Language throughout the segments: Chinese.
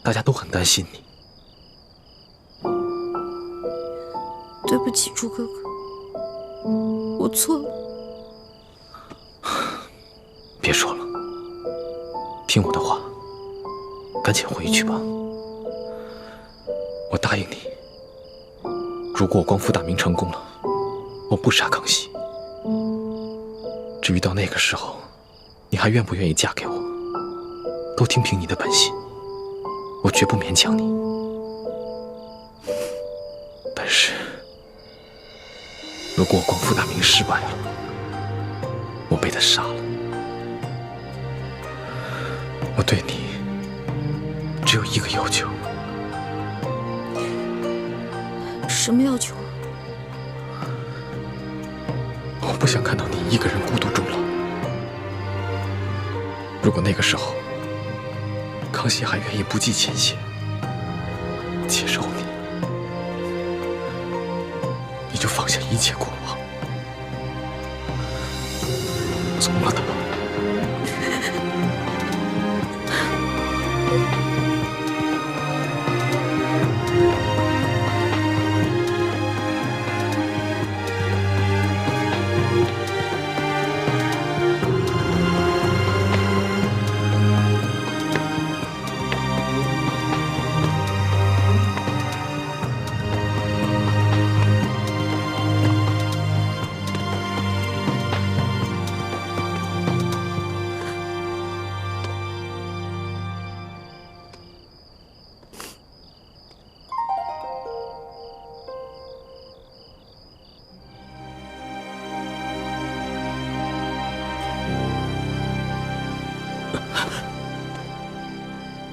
大家都很担心你。对不起，朱哥哥，我错了。别说了，听我的话，赶紧回去吧。我答应你，如果我光复大明成功了，我不杀康熙。至于到那个时候，你还愿不愿意嫁给我，都听凭你的本心，我绝不勉强你。但是，如果我光复大明失败了，我被他杀了，我对你只有一个要求。什么要求？我不想看到你一个人孤独终老。如果那个时候，康熙还愿意不计前嫌接受你，你就放下一切过往，从了他。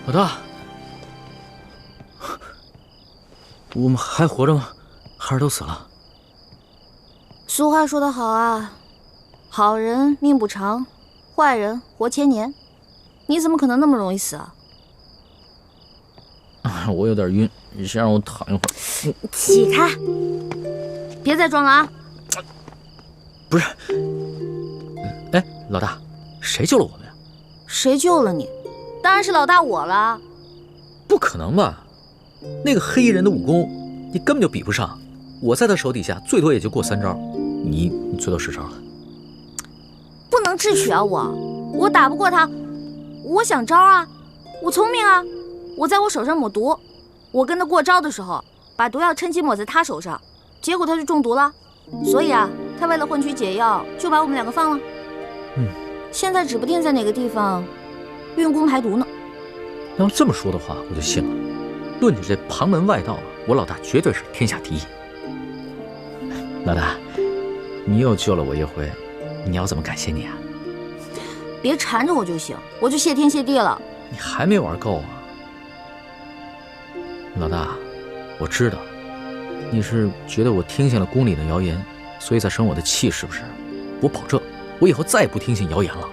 老大，我们还活着吗？还是都死了？俗话说得好啊，好人命不长，坏人活千年。你怎么可能那么容易死啊？我有点晕，你先让我躺一会儿。起开！别再装了啊！不是，哎，老大，谁救了我们呀？谁救了你？当然是老大我了。不可能吧？那个黑衣人的武功，你根本就比不上。我在他手底下最多也就过3招，你最多10招了。不能智取啊！我打不过他，我想招啊，我聪明啊，我在我手上抹毒，我跟他过招的时候，把毒药趁机抹在他手上，结果他就中毒了。所以啊，他为了换取解药，就把我们2个放了。现在指不定在哪个地方运功排毒呢。要这么说的话，我就信了。论起这旁门外道啊，我老大绝对是天下第一。老大，你又救了我一回，你要怎么感谢你啊？别缠着我就行，我就谢天谢地了。你还没玩够啊？老大，我知道你是觉得我听信了宫里的谣言，所以在生我的气，是不是？我保证，我以后再也不听信谣言了。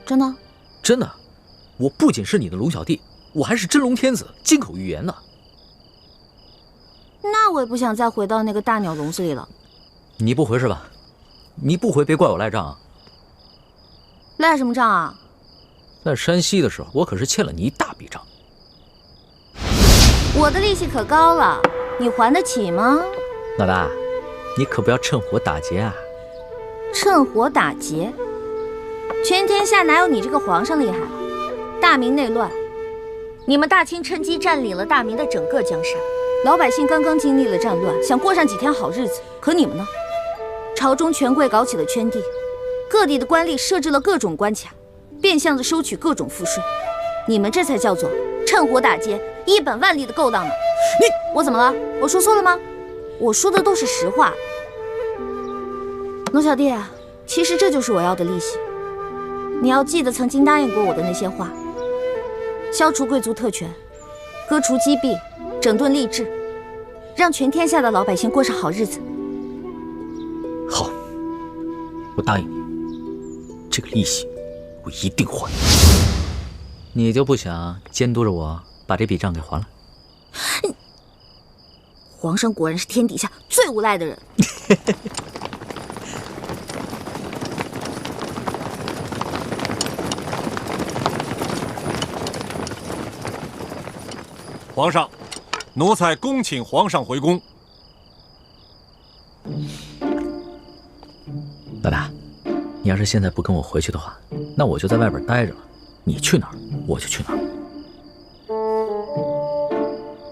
真的？真的，我不仅是你的龙小弟，我还是真龙天子，金口玉言的。那我也不想再回到那个大鸟笼子里了。你不回是吧？你不回，别怪我赖账啊。赖什么账啊？在山西的时候，我可是欠了你一大笔账。我的利息可高了，你还得起吗？老大，你可不要趁火打劫啊！趁火打劫？全天下哪有你这个皇上厉害？大明内乱，你们大清趁机占领了大明的整个江山，老百姓刚刚经历了战乱，想过上几天好日子，可你们呢？朝中权贵搞起了圈地，各地的官吏设置了各种关卡，变相的收取各种赋税，你们这才叫做趁火打劫，一本万利的勾当呢！我怎么了？我说错了吗？我说的都是实话。龙小弟啊，其实这就是我要的利息。你要记得曾经答应过我的那些话：消除贵族特权，割除积弊，整顿吏治，让全天下的老百姓过上好日子。好，我答应你，这个利息我一定还。你就不想监督着我把这笔账给还了？皇上果然是天底下最无赖的人。皇上，奴才恭请皇上回宫。老大，你要是现在不跟我回去的话，那我就在外边待着了。你去哪儿，我就去哪儿。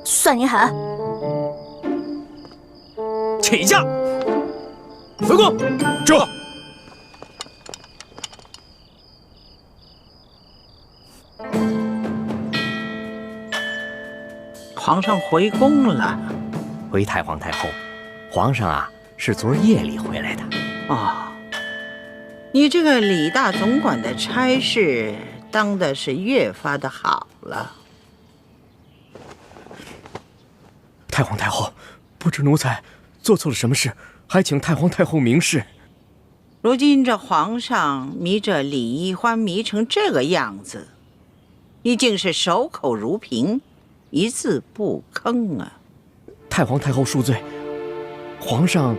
算你狠！起驾，回宫。这。皇上回宫了。回太皇太后，皇上啊是昨儿夜里回来的。哦，你这个李大总管的差事当的是越发的好了。太皇太后，不知奴才做错了什么事，还请太皇太后明示。如今这皇上迷着李易欢迷成这个样子，你竟是守口如瓶，一字不吭啊！太皇太后恕罪，皇上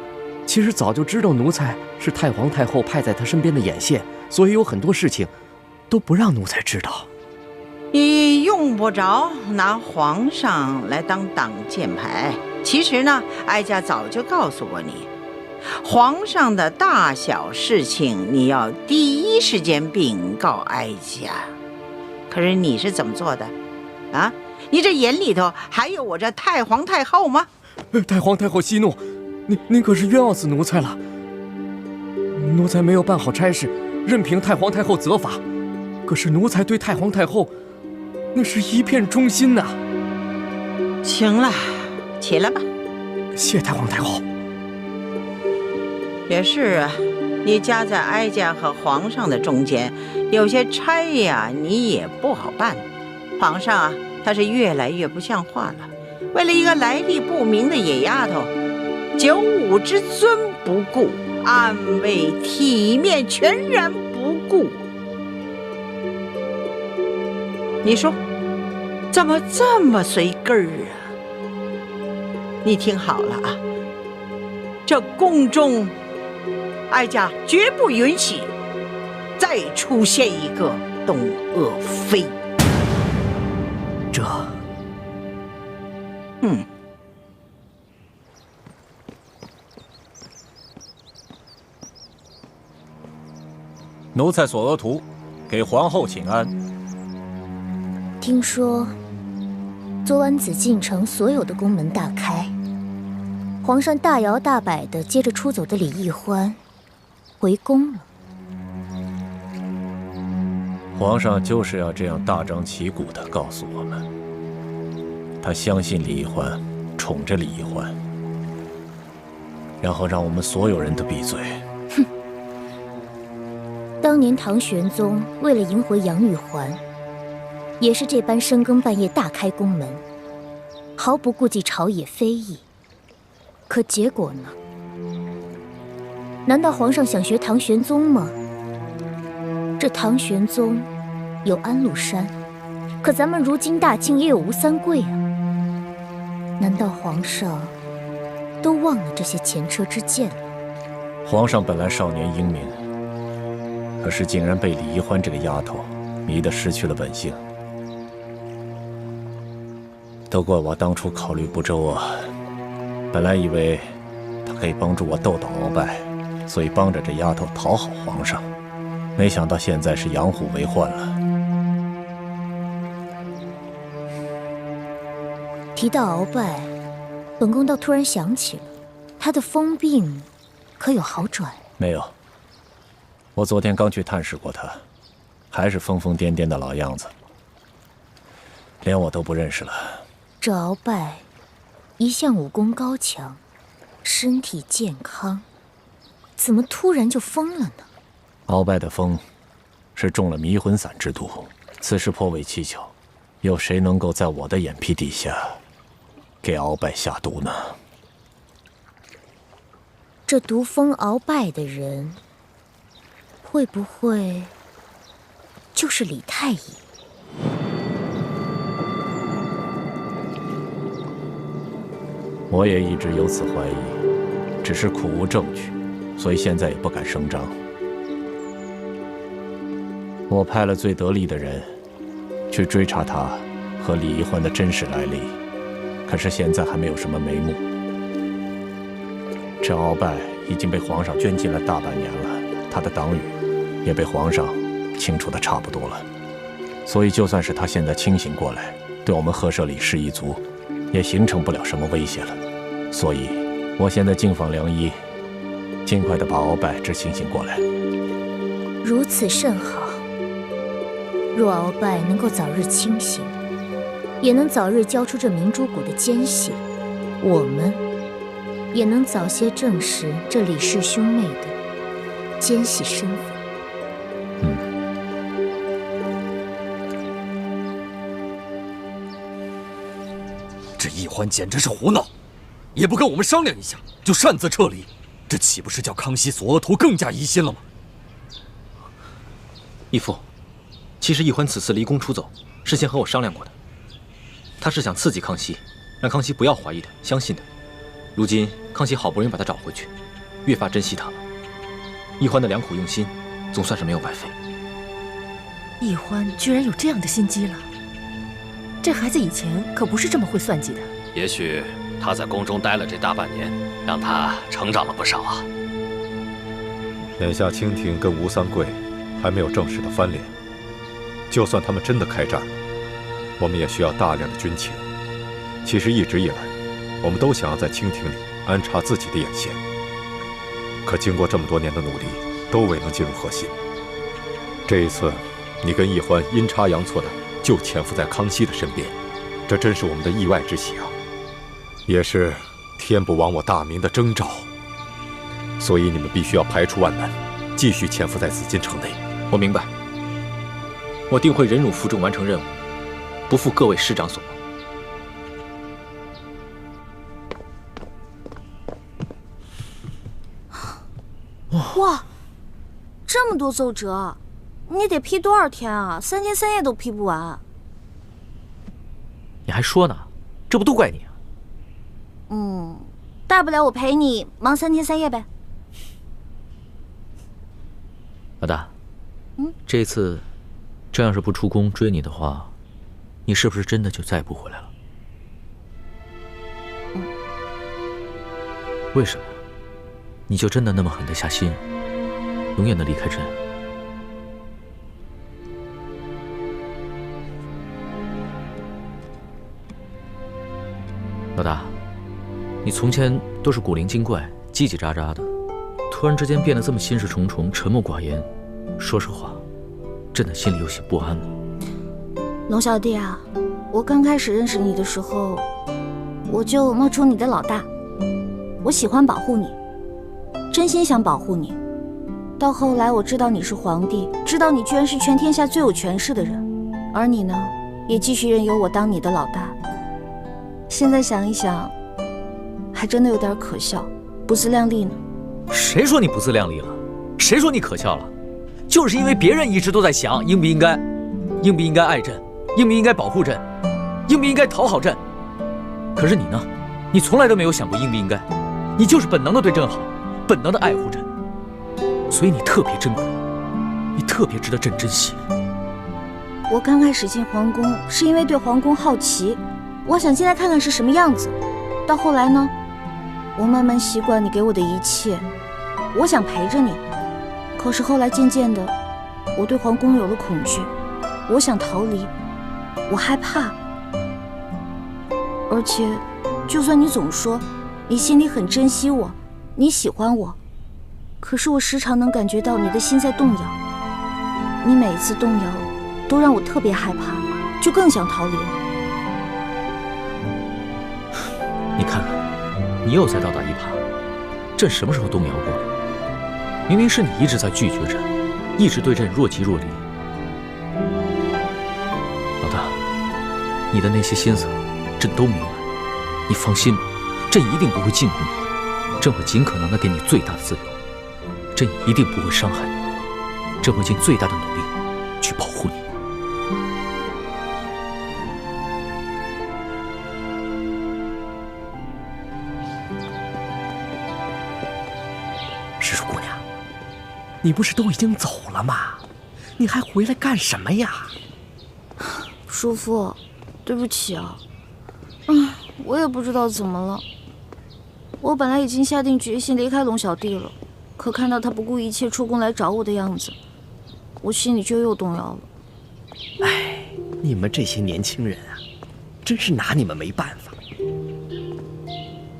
其实早就知道奴才是太皇太后派在他身边的眼线，所以有很多事情都不让奴才知道。你用不着拿皇上来当挡箭牌。其实呢，哀家早就告诉过你，皇上的大小事情你要第一时间禀告哀家。可是你是怎么做的啊？你这眼里头还有我这太皇太后吗？太皇太后息怒，您可是冤枉死奴才了。奴才没有办好差事，任凭太皇太后责罚。可是奴才对太皇太后那是一片忠心呐。行了，起来吧。谢太皇太后。也是啊，你夹在哀家和皇上的中间，有些差呀你也不好办。皇上啊，他是越来越不像话了。为了一个来历不明的野丫头，九五之尊不顾，安危体面全然不顾。你说怎么这么随根儿啊？你听好了啊，这宫中哀家绝不允许再出现一个董鄂妃。奴才索额图，给皇后请安。听说昨晚紫禁城所有的宫门大开，皇上大摇大摆的接着出走的李易欢回宫了。皇上就是要这样大张旗鼓地告诉我们，他相信李易欢，宠着李易欢，然后让我们所有人都闭嘴。哼！当年唐玄宗为了迎回杨玉环，也是这般深更半夜大开宫门，毫不顾忌朝野非议。可结果呢？难道皇上想学唐玄宗吗？这唐玄宗有安禄山，可咱们如今大清也有吴三桂啊。难道皇上都忘了这些前车之鉴了？皇上本来少年英明，可是竟然被李易欢这个丫头迷得失去了本性。都怪我当初考虑不周啊！本来以为他可以帮助我斗倒鳌拜，所以帮着这丫头讨好皇上，没想到现在是养虎为患了。提到鳌拜，本宫倒突然想起了，他的疯病可有好转？没有，我昨天刚去探视过他，还是疯疯癫癫的老样子，连我都不认识了。这鳌拜一向武功高强，身体健康，怎么突然就疯了呢？鳌拜的疯是中了迷魂散之毒，此事颇为蹊跷，有谁能够在我的眼皮底下给鳌拜下毒呢？这毒疯鳌拜的人，会不会就是李太医？我也一直有此怀疑，只是苦无证据，所以现在也不敢声张。我派了最得力的人去追查他和李易欢的真实来历，可是现在还没有什么眉目。这鳌拜已经被皇上圈禁了大半年了，他的党羽也被皇上清除的差不多了，所以就算是他现在清醒过来，对我们赫舍里氏一族也形成不了什么威胁了。所以，我现在敬访良医，尽快的把鳌拜治清醒过来。如此甚好。若鳌拜能够早日清醒，也能早日交出这明珠谷的奸细，我们也能早些证实这李氏兄妹的奸细身份。这易欢简直是胡闹，也不跟我们商量一下就擅自撤离，这岂不是叫康熙索额图更加疑心了吗？义父，其实易欢此次离宫出走，事先和我商量过的。他是想刺激康熙，让康熙不要怀疑他，相信他。如今康熙好不容易把他找回去，越发珍惜他了。易欢的良苦用心，总算是没有白费。易欢居然有这样的心机了，这孩子以前可不是这么会算计的。也许他在宫中待了这大半年，让他成长了不少啊。眼下清廷跟吴三桂还没有正式的翻脸，就算他们真的开战了，我们也需要大量的军情。其实一直以来，我们都想要在清廷里安插自己的眼线，可经过这么多年的努力，都未能进入核心。这一次，你跟易欢阴差阳错的就潜伏在康熙的身边，这真是我们的意外之喜啊，也是天不亡我大明的征兆。所以你们必须要排除万难，继续潜伏在紫禁城内。我明白，我定会忍辱负重完成任务，不负各位师长所望。哇，这么多奏折，你得批多少天啊？3天3夜都批不完。你还说呢？这不都怪你啊！大不了我陪你忙3天3夜呗。老大，这一次，这要是不出宫追你的话，你是不是真的就再也不回来了？为什么呀？你就真的那么狠得下心，永远的离开朕？老大，你从前都是古灵精怪、叽叽喳喳的，突然之间变得这么心事重重、沉默寡言，说实话，朕的心里有些不安了。龙小弟啊，我刚开始认识你的时候，我就冒充你的老大，我喜欢保护你，真心想保护你。到后来我知道你是皇帝，知道你居然是全天下最有权势的人，而你呢，也继续任由我当你的老大。现在想一想，还真的有点可笑，不自量力呢。谁说你不自量力了？谁说你可笑了？就是因为别人一直都在想应不应该爱朕，应不应该保护朕，应不应该讨好朕。可是你呢？你从来都没有想过应不应该，你就是本能的对朕好，本能的爱护朕，所以你特别珍贵，你特别值得朕珍惜。我刚开始进皇宫是因为对皇宫好奇，我想进来看看是什么样子。到后来呢，我慢慢习惯你给我的一切，我想陪着你。可是后来渐渐的，我对皇宫有了恐惧，我想逃离，我害怕。而且，就算你总说你心里很珍惜我，你喜欢我，可是我时常能感觉到你的心在动摇。你每一次动摇，都让我特别害怕，就更想逃离了。你看看，你又在倒打一耙。朕什么时候动摇过？明明是你一直在拒绝朕，一直对朕若即若离。老大，你的那些心思，朕都明白。你放心吧，朕一定不会禁锢你，朕会尽可能的给你最大的自由，朕一定不会伤害你，朕会尽最大的努力去保护你。石树姑娘，你不是都已经走了吗？你还回来干什么呀？叔父，对不起啊。我也不知道怎么了。我本来已经下定决心离开龙小弟了，可看到他不顾一切出宫来找我的样子，我心里就又动摇了。哎，你们这些年轻人啊，真是拿你们没办法。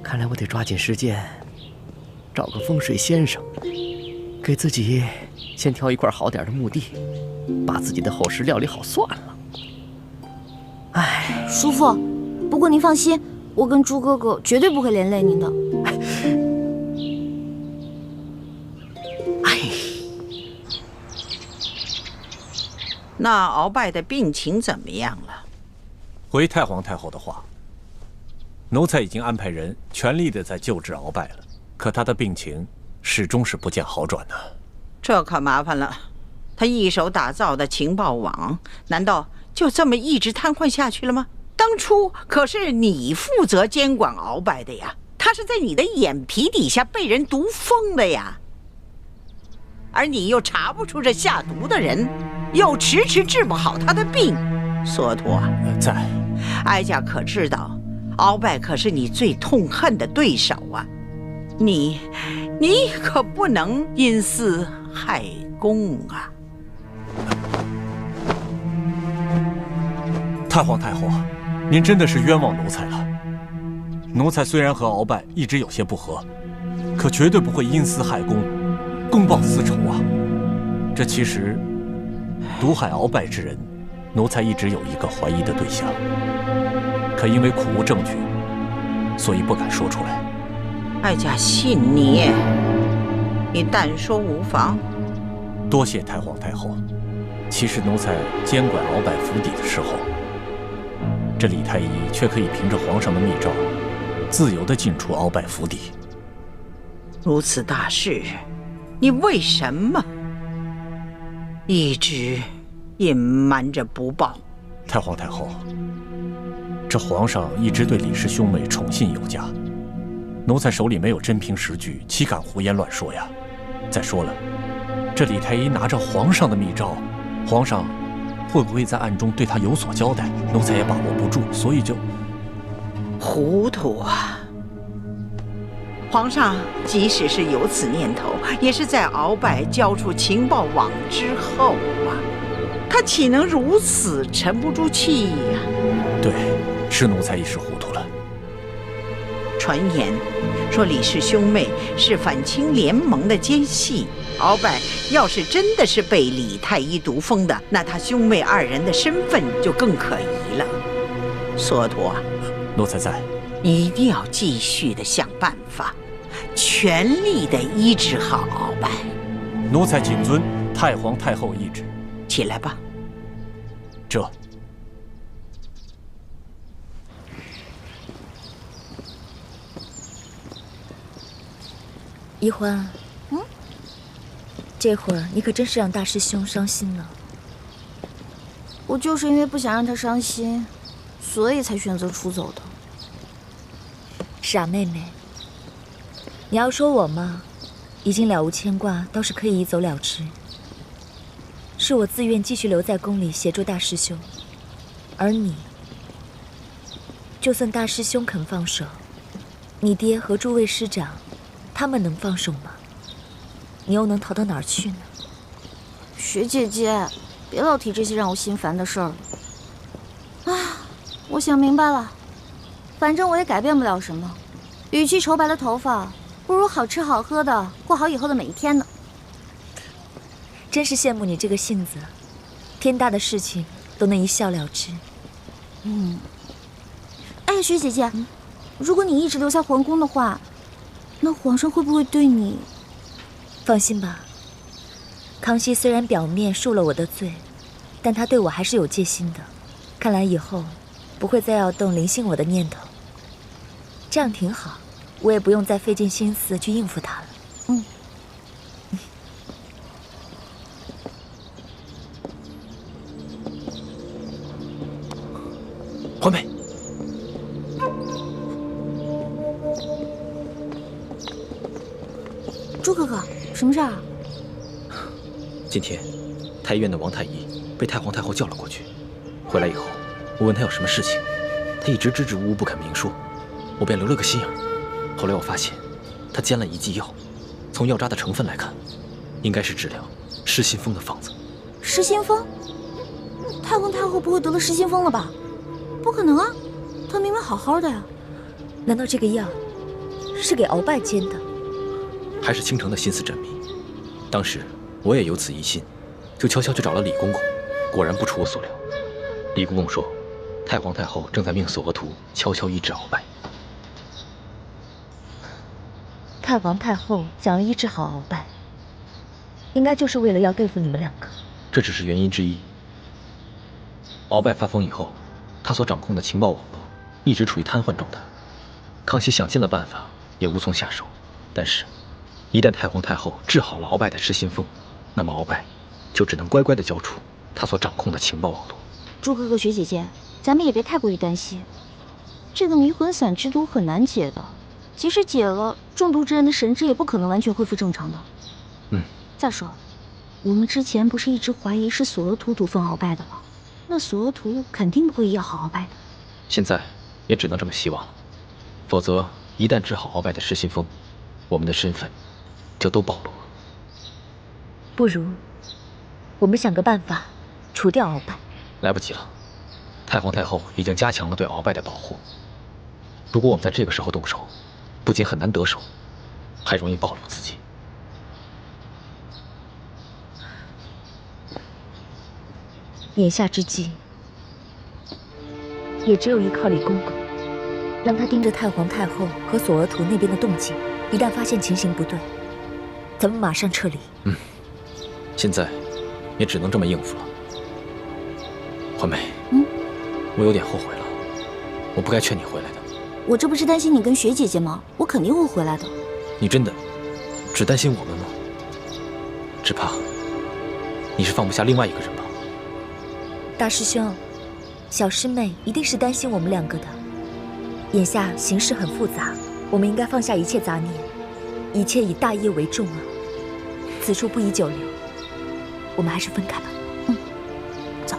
看来我得抓紧时间，找个风水先生，给自己先挑一块好点的墓地，把自己的后事料理好算了。哎，叔父，不过您放心，我跟朱哥哥绝对不会连累您的。哎，那鳌拜的病情怎么样了？回太皇太后的话，奴才已经安排人全力的在救治鳌拜了，可他的病情始终是不见好转呢。这可麻烦了，他一手打造的情报网，难道就这么一直瘫痪下去了吗？当初可是你负责监管鳌拜的呀，他是在你的眼皮底下被人毒疯的呀，而你又查不出这下毒的人，又迟迟治不好他的病。索托，在，哀家可知道，鳌拜可是你最痛恨的对手啊，你可不能因私害公啊！太皇太后，您真的是冤枉奴才了。奴才虽然和鳌拜一直有些不和，可绝对不会因私害公，公报私仇啊。这其实毒害鳌拜之人，奴才一直有一个怀疑的对象，可因为苦无证据，所以不敢说出来。哀家信你，你但说无妨。多谢太皇太后。其实奴才监管鳌拜府邸的时候，这李太医却可以凭着皇上的密诏，自由地进出鳌拜府邸。如此大事，你为什么一直隐瞒着不报？太皇太后，这皇上一直对李氏兄妹宠信有加，奴才手里没有真凭实据，岂敢胡言乱说呀？再说了，这李太医拿着皇上的密诏，皇上会不会在暗中对他有所交代？奴才也把握不住，所以就糊涂啊！皇上即使是有此念头，也是在鳌拜交出情报网之后啊，他岂能如此沉不住气呀？对，是奴才一时糊涂了。传言说李氏兄妹是反清联盟的奸细，鳌拜要是真的是被李太医毒疯的，那他兄妹二人的身份就更可疑了。索托，奴才在，你一定要继续的想办法，全力的医治好鳌拜。奴才谨遵太皇太后懿旨。起来吧。这。一欢，这会儿你可真是让大师兄伤心了。我就是因为不想让他伤心，所以才选择出走的。傻妹妹，你要说我嘛，已经了无牵挂，倒是可以一走了之。是我自愿继续留在宫里协助大师兄，而你，就算大师兄肯放手，你爹和诸位师长，他们能放手吗？你又能逃到哪儿去呢？雪姐姐，别老提这些让我心烦的事儿了。啊，我想明白了，反正我也改变不了什么。与其愁白了头发，不如好吃好喝的过好以后的每一天呢。真是羡慕你这个性子，天大的事情都能一笑了之。哎，雪姐姐，如果你一直留在皇宫的话，那皇上会不会对你……放心吧，康熙虽然表面恕了我的罪，但他对我还是有戒心的。看来以后不会再要动临幸我的念头，这样挺好，我也不用再费尽心思去应付他了。环佩，朱哥哥，什么事儿啊？今天太医院的王太医被太皇太后叫了过去，回来以后我问他有什么事情，他一直支支吾吾不肯明说，我便留了个心眼。后来我发现，他煎了一剂药，从药渣的成分来看，应该是治疗失心疯的方子。失心疯？太皇太后不会得了失心疯了吧？不可能啊，她明明好好的呀。难道这个药是给鳌拜煎的？还是倾城的心思缜密。当时我也有此疑心，就悄悄去找了李公公，果然不出我所料。李公公说，太皇太后正在命索额图悄悄医治鳌拜。太皇太后想要医治好鳌拜，应该就是为了要对付你们两个。这只是原因之一。鳌拜发疯以后，他所掌控的情报网络一直处于瘫痪状态，康熙想尽了办法也无从下手。但是，一旦太皇太后治好了鳌拜的失心疯，那么鳌拜就只能乖乖地交出他所掌控的情报网络。朱哥哥、学姐姐，咱们也别太过于担心，这个迷魂散之毒很难解的，即使解了，中毒之人的神智也不可能完全恢复正常的。再说，我们之前不是一直怀疑是索额图毒疯鳌拜的吗？那索额图肯定不会医药好鳌拜的。现在也只能这么希望了，否则一旦治好鳌拜的失心疯，我们的身份就都暴露了。不如我们想个办法除掉鳌拜。来不及了，太皇太后已经加强了对鳌拜的保护。如果我们在这个时候动手，不仅很难得手，还容易暴露自己。眼下之计，也只有依靠李公公，让他盯着太皇太后和索额图那边的动静，一旦发现情形不对，咱们马上撤离。现在也只能这么应付了。环梅，我有点后悔了，我不该劝你回来的。我这不是担心你跟学姐姐吗？我肯定会回来的。你真的只担心我们吗？只怕你是放不下另外一个人吧？大师兄，小师妹一定是担心我们两个的。眼下形势很复杂，我们应该放下一切杂念，一切以大业为重啊。此处不宜久留，我们还是分开吧。走。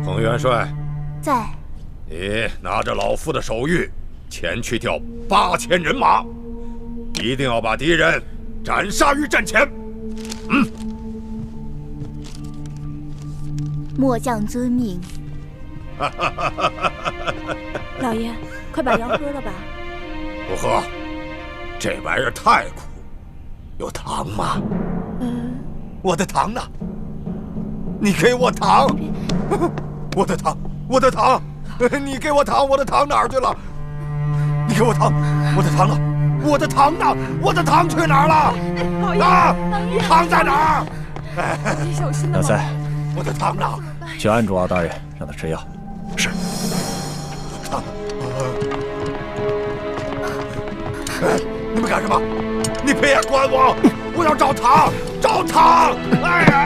彭元帅，在。你拿着老夫的手谕，前去调8000人马，一定要把敌人斩杀于阵前。末将遵命。老爷，快把药喝了吧。不喝，这玩意儿太苦。有糖吗？我的糖呢？你给我糖！我的糖，我的糖！你给我糖，我的糖哪儿去了？你给我糖，我的糖呢？我的糖呢？我的糖去哪儿了？啊！糖在哪儿？小心老三，我的糖呢？去按住敖大人，让他吃药。是。糖。你们干什么？你别管我！我要找糖，找糖！哎呀！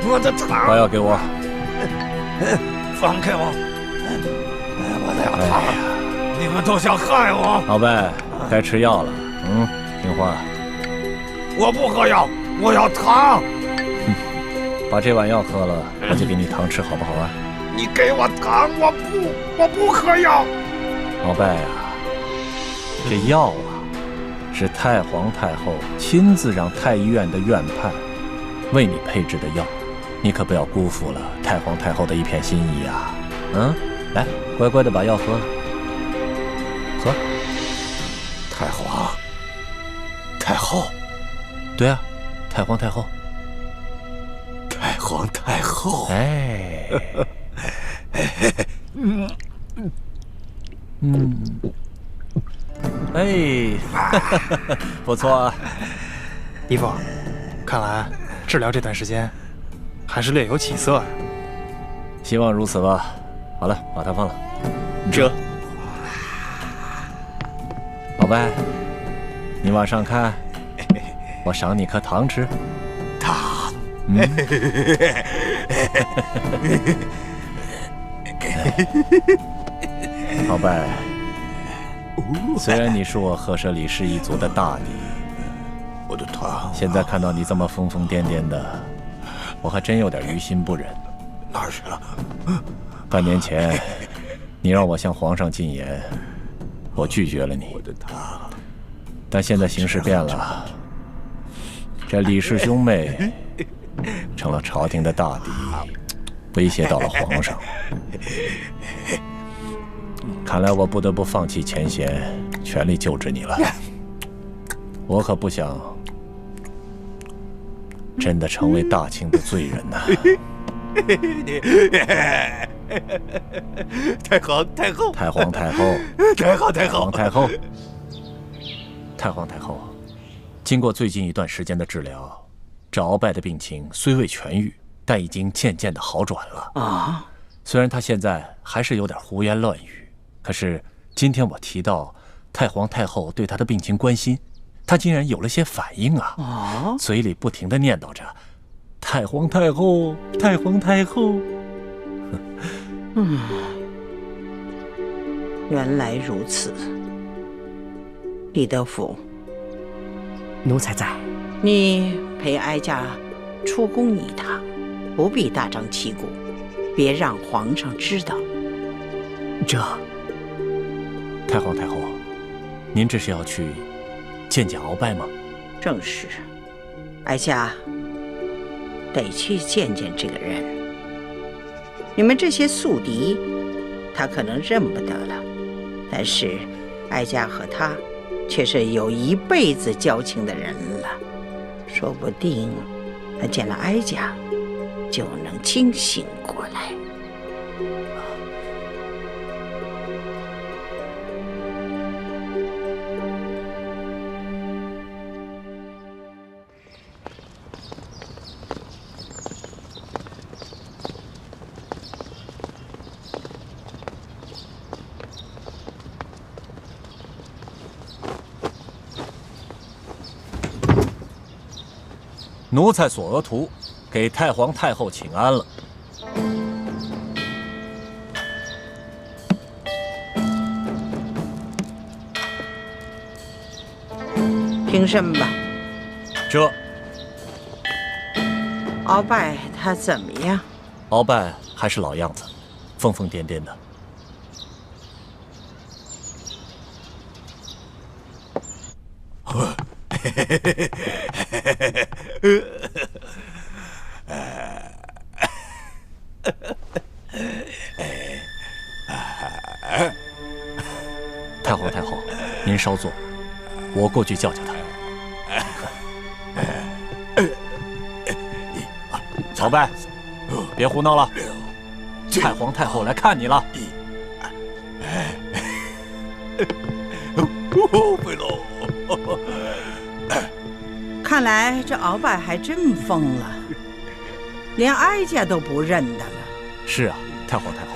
我的糖！把药给我。放开我！我的糖！你们都想害我！鳌拜，该吃药了。听话。我不喝药，我要糖！把这碗药喝了，我就给你糖吃，好不好啊？你给我糖，我不喝药。鳌拜啊，这药啊，是太皇太后亲自让太医院的院判为你配制的药，你可不要辜负了太皇太后的一片心意啊！来，乖乖的把药喝了，喝。太皇太后，对啊，太皇太后。太皇太后，哎，哎，不错啊，姨父，看来治疗这段时间还是略有起色啊。希望如此吧。好了，把它放了。这，老伯，你往上看，我赏你颗糖吃。糖。老伯，虽然你是我赫舍里氏一族的大弟，我的糖，现在看到你这么疯疯癫癫的，我还真有点于心不忍。哪儿去了？半年前，你让我向皇上进言，我拒绝了你。我的糖。但现在形势变了，这李氏兄妹成了朝廷的大敌，威胁到了皇上。看来我不得不放弃前嫌，全力救治你了。我可不想真的成为大清的罪人呐！太皇太后，太皇太后，太皇太后，太后，太皇太后。经过最近一段时间的治疗，这鳌拜的病情虽未痊愈，但已经渐渐的好转了啊。虽然他现在还是有点胡言乱语，可是今天我提到太皇太后对他的病情关心，他竟然有了些反应啊！嘴里不停地念叨着“太皇太后，太皇太后”。原来如此。李德福，奴才在。你陪哀家出宫一趟，不必大张旗鼓，别让皇上知道。这，太皇太后，您这是要去见见鳌拜吗？正是，哀家得去见见这个人。你们这些宿敌，他可能认不得了，但是哀家和他却是有一辈子交情的人了，说不定他见了哀家就能清醒过来。奴才索额图给太皇太后请安了。平身吧。这鳌拜他怎么样？鳌拜还是老样子，疯疯癫癫的。太皇太后，您稍坐，我过去叫叫他。鳌拜，别胡闹了，太皇太后来看你了。飞龙。看来这鳌拜还真疯了，连哀家都不认得了。是啊，太皇太后，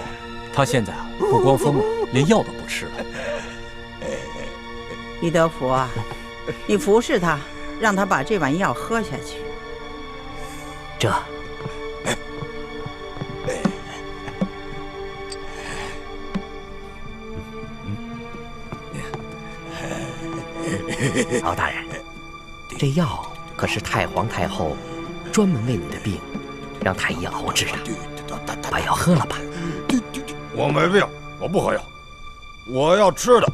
他现在不光疯了，连药都不吃了。李德福啊，你服侍他，让他把这碗药喝下去。这。敖大人，这药可是太皇太后专门为你的病让太医熬制的，把药喝了吧。我没病，我不喝药，我要吃的，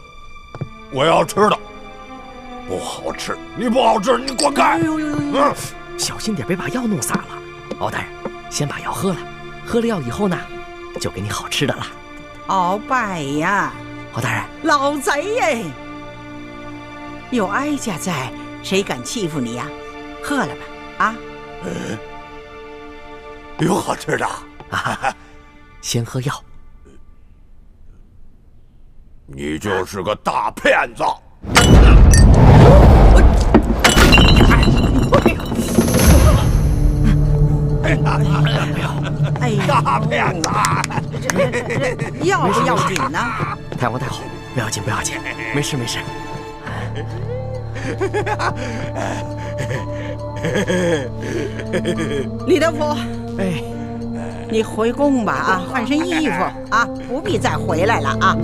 我要吃的，不好吃，你不好吃，你滚开！小心点，别把药弄洒了。敖大人，先把药喝了，喝了药以后呢，就给你好吃的了。鳌拜呀，敖大人，老贼耶！有哀家在，谁敢欺负你呀？喝了吧，啊！有好吃的啊！先喝药。你就是个大骗子！哎呀，大骗子！这要不要紧呢？太皇太后，不要紧不要紧，没事没事。李德福，哎，你回宫吧啊，换身衣服啊，不必再回来了啊。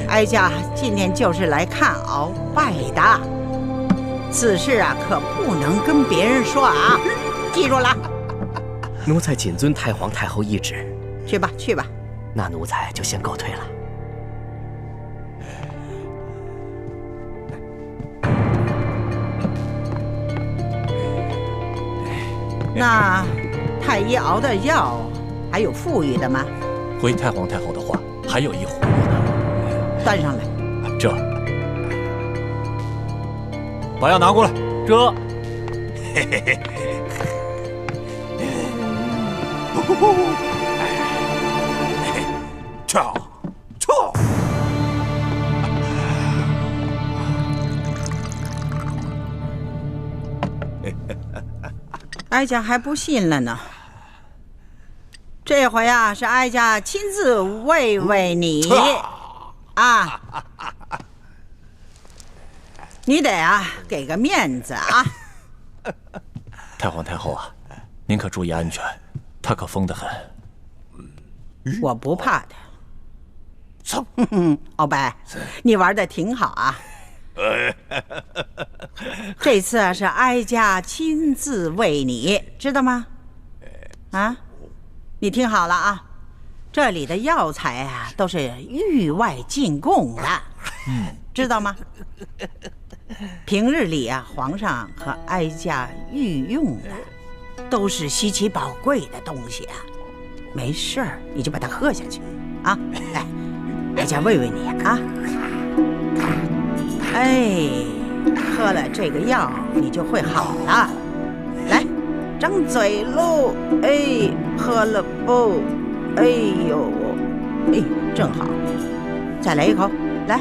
哀家今天就是来看鳌拜的，此事啊可不能跟别人说啊，记住了。奴才谨遵太皇太后懿旨。去吧，去吧。那奴才就先告退了。那太医熬的药还有富裕的吗？回太皇太后的话，还有一壶呢。端上来。这，把药拿过来。这，嘿嘿嘿。跳！哀家还不信了呢。这回啊，是哀家亲自慰慰你啊！你得啊给个面子啊！太皇太后啊，您可注意安全，他可疯得很。我不怕他。鳌拜，你玩的挺好啊。这次啊是哀家亲自为你，知道吗？啊，你听好了啊，这里的药材啊都是域外进贡的，知道吗？平日里啊，皇上和哀家御用的都是稀奇宝贵的东西啊。没事儿，你就把它喝下去啊！来，哀家慰慰你啊！哎，喝了这个药，你就会好了。来，张嘴喽！哎，喝了不？哎呦，哎，正好，再来一口，来，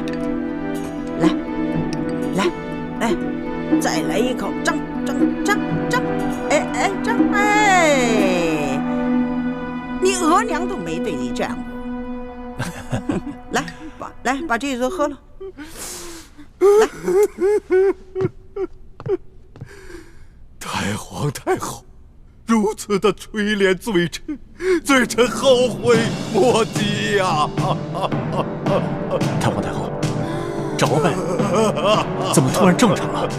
再来一口，张，哎，张，哎，你额娘都没对你这样过。来，把这个喝了。来，太皇太后如此的垂怜罪臣，罪臣后悔莫及呀！太皇太后，这鳌拜怎么突然正常了？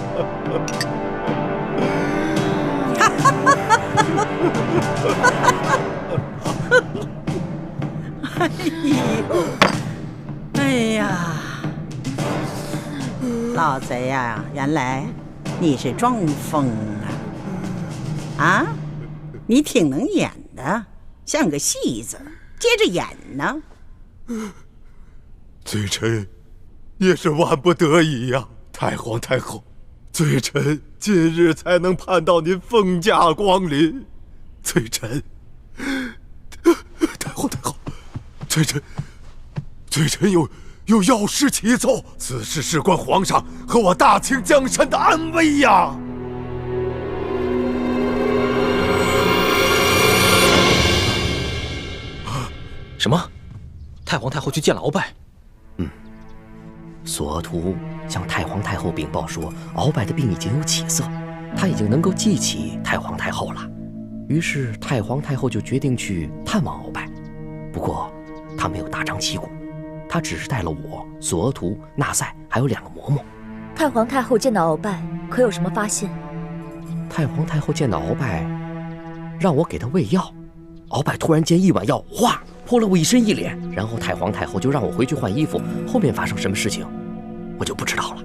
哎呀！老贼呀，原来你是装疯啊！啊，你挺能演的，像个戏子，接着演呢。罪臣也是万不得已呀，太皇太后，罪臣今日才能盼到您凤驾光临。罪臣，太皇太后，罪臣有要事启奏，此事事关皇上和我大清江山的安危呀！什么？太皇太后去见了鳌拜？索额图向太皇太后禀报说，鳌拜的病已经有起色，他已经能够记起太皇太后了。于是太皇太后就决定去探望鳌拜，不过他没有大张旗鼓，他只是带了我、索额图、纳赛还有2个嬷嬷。太皇太后见到鳌拜，可有什么发现？太皇太后见到鳌拜，让我给他喂药，鳌拜突然间一碗药，哗，泼了我一身一脸，然后太皇太后就让我回去换衣服，后面发生什么事情，我就不知道了。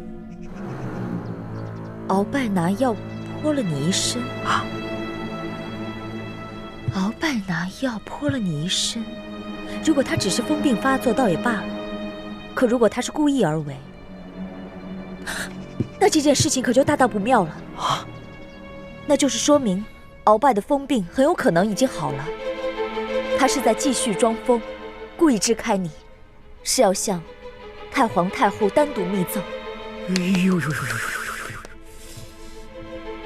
鳌拜拿药泼了你一身啊！鳌拜拿药泼了你一身，如果他只是疯病发作，倒也罢了；可如果他是故意而为，那这件事情可就大大不妙了啊！那就是说明鳌拜的疯病很有可能已经好了，他是在继续装疯，故意支开你，是要向太皇太后单独密奏。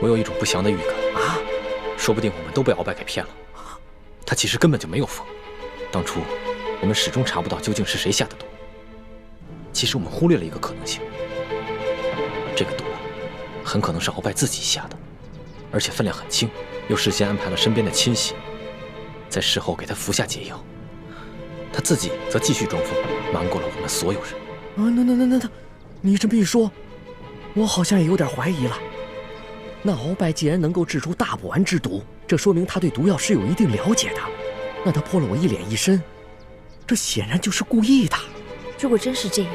我有一种不祥的预感啊！说不定我们都被鳌拜给骗了，他其实根本就没有疯。当初我们始终查不到究竟是谁下的毒。其实我们忽略了一个可能性，很可能是鳌拜自己下的，而且分量很轻，又事先安排了身边的亲信，在事后给他服下解药。他自己则继续装疯，瞒过了我们所有人。那，你这么一说，我好像也有点怀疑了。那鳌拜既然能够制出大补丸之毒，这说明他对毒药是有一定了解的。那他泼了我一脸一身，这显然就是故意的。如果真是这样，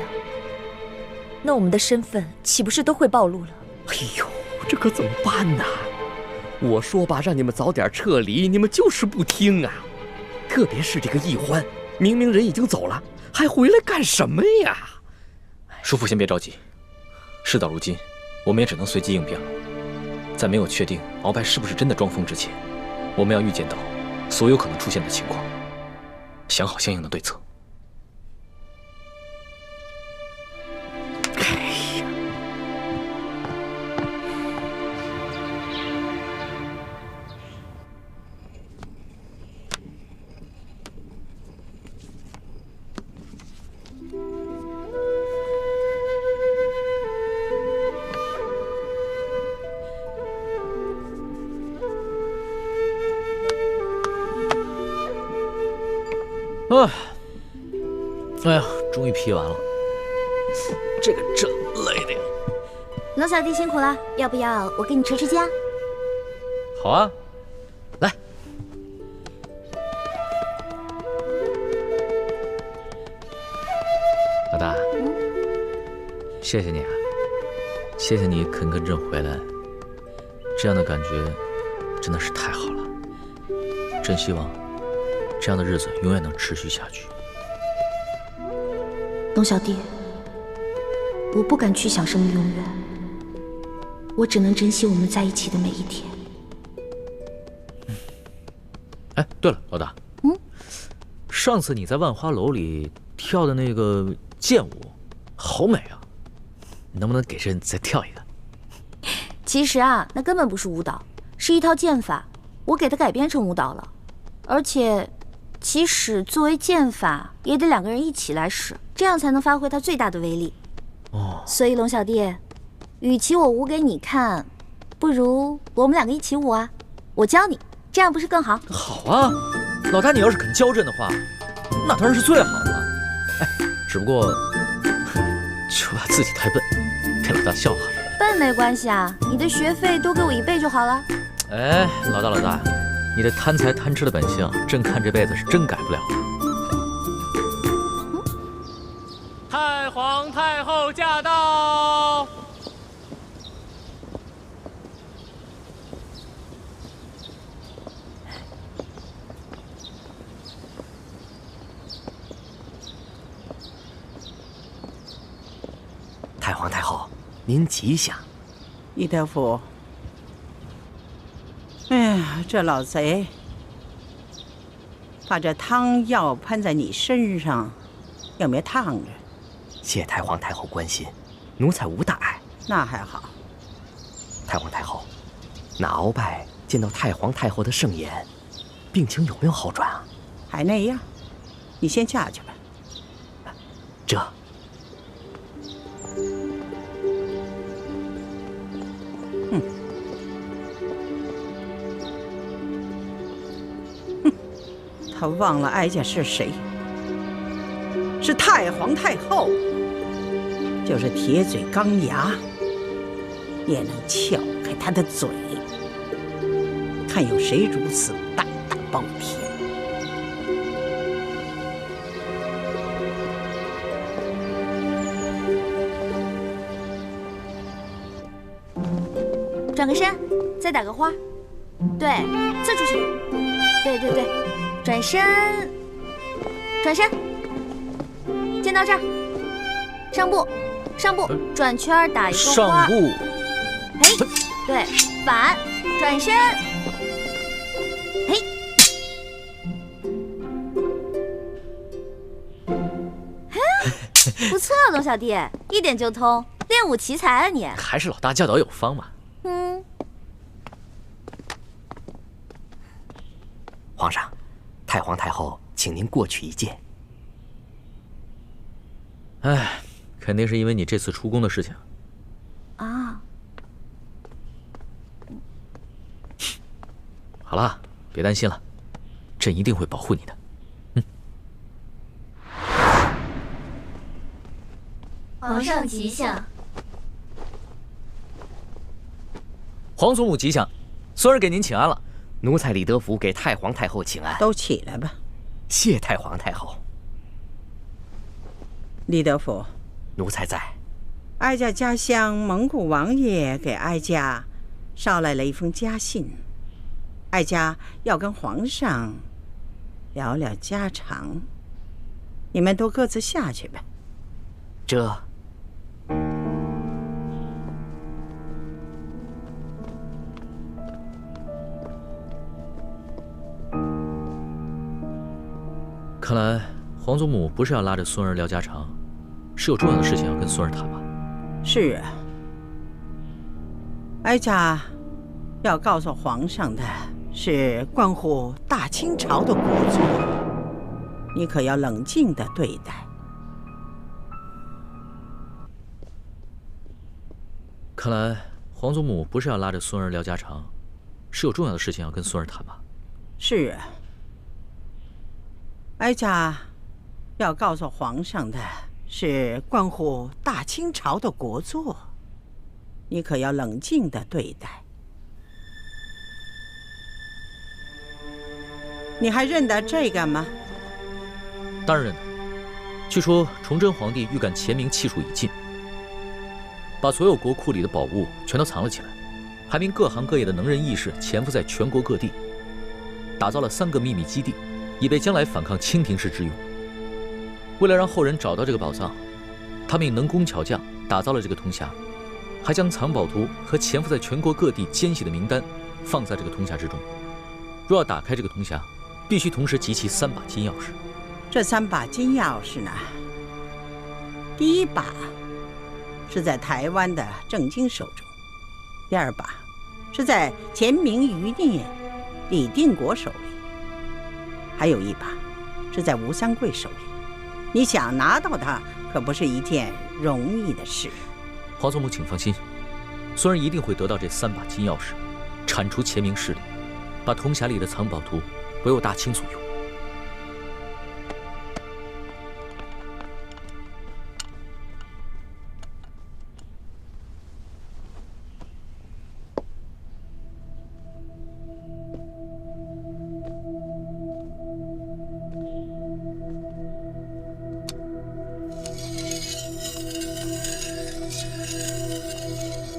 那我们的身份岂不是都会暴露了？哎呦，这可怎么办呢？我说吧，让你们早点撤离，你们就是不听啊！特别是这个易欢，明明人已经走了，还回来干什么呀？叔父先别着急，事到如今，我们也只能随机应变了。在没有确定鳌拜是不是真的装疯之前，我们要预见到所有可能出现的情况，想好相应的对策。哎呀，终于批完了，这个真累的呀。龙小弟辛苦了，要不要我给你捶捶肩？好啊，来。老大，谢谢你啊，谢谢你肯跟朕回来，这样的感觉真的是太好了。朕希望这样的日子永远能持续下去。龙小弟，我不敢去想什么永远，我只能珍惜我们在一起的每一天。哎，对了，老大，上次你在万花楼里跳的那个剑舞，好美啊！你能不能给朕再跳一个？其实啊，那根本不是舞蹈，是一套剑法，我给它改编成舞蹈了。而且，其实作为剑法，也得两个人一起来使，这样才能发挥它最大的威力。哦，所以龙小弟，与其我舞给你看，不如我们两个一起舞啊！我教你，这样不是更好？好啊，老大，你要是肯教朕的话，那当然是最好的了。哎，只不过就怕自己太笨，被老大笑话了。笨没关系啊，你的学费多给我1倍就好了。哎，老大，你这贪财贪吃的本性，朕看这辈子是真改不了了。太皇太后驾到！太皇太后，您吉祥。李德福，哎呀，这老贼把这汤药喷在你身上，有没有烫着？谢太皇太后关心，奴才无大碍。那还好。太皇太后，那鳌拜见到太皇太后的圣颜，病情有没有好转啊？还那样，你先下去吧。这。他忘了哀家是谁，是太皇太后，就是铁嘴钢牙，也能撬开他的嘴。看有谁如此胆大包天！转个身，再打个花，对，刺出去，对，转身，剑到这儿，上步，转圈打一个花，上步，嘿，对，反转身，嘿，不错，龙小弟，一点就通，练武奇才啊你！还是老大教导有方嘛。皇上，太皇太后请您过去一见。哎，肯定是因为你这次出宫的事情。啊，了，别担心了，朕一定会保护你的。皇上吉祥。皇祖母吉祥，孙儿给您请安了。奴才李德福给太皇太后请安。都起来吧。谢太皇太后。李德福，奴才在。哀家家乡蒙古王爷给哀家捎来了一封家信，哀家要跟皇上聊聊家常，你们都各自下去吧。这。看来皇祖母不是要拉着孙儿聊家常，是有重要的事情要跟孙儿谈吧？是啊，哀家要告诉皇上的是关乎大清朝的国祚，你可要冷静地对待。看来皇祖母不是要拉着孙儿聊家常，是有重要的事情要跟孙儿谈吧？是啊，哀家要告诉皇上的是关乎大清朝的国祚，你可要冷静地对待。你还认得这个吗？当然认得。据说崇祯皇帝预感乾明气数已尽，把所有国库里的宝物全都藏了起来，排名各行各业的能人异士潜伏在全国各地，打造了3个秘密基地，以备将来反抗清廷时之用。为了让后人找到这个宝藏，他命能工巧匠打造了这个铜匣，还将藏宝图和潜伏在全国各地奸细的名单放在这个铜匣之中。若要打开这个铜匣，必须同时集齐3把金钥匙。这3把金钥匙呢，第1把是在台湾的郑经手中，第2把是在乾明余孽李定国手里，还有1把是在吴三桂手里。你想拿到它，可不是一件容易的事。皇祖母请放心，孙儿一定会得到这3把金钥匙，铲除乾明势力，把铜匣里的藏宝图为我大清所用。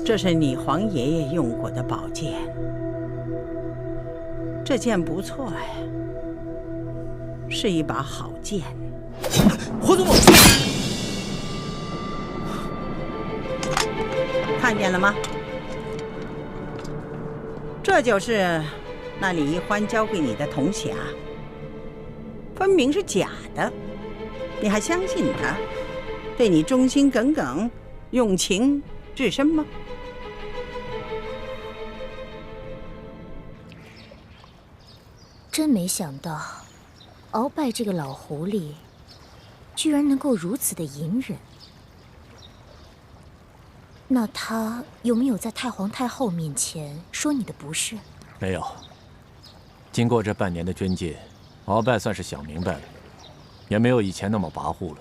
这是你皇爷爷用过的宝剑，这剑不错呀，是一把好剑。皇祖母，看见了吗？这就是那李易欢交给你的铜匣，分明是假的，你还相信他？对你忠心耿耿，用情至深吗？真没想到，鳌拜这个老狐狸，居然能够如此的隐忍。那他有没有在太皇太后面前说你的不是？没有。经过这半年的捐进，鳌拜算是想明白了，也没有以前那么跋扈了。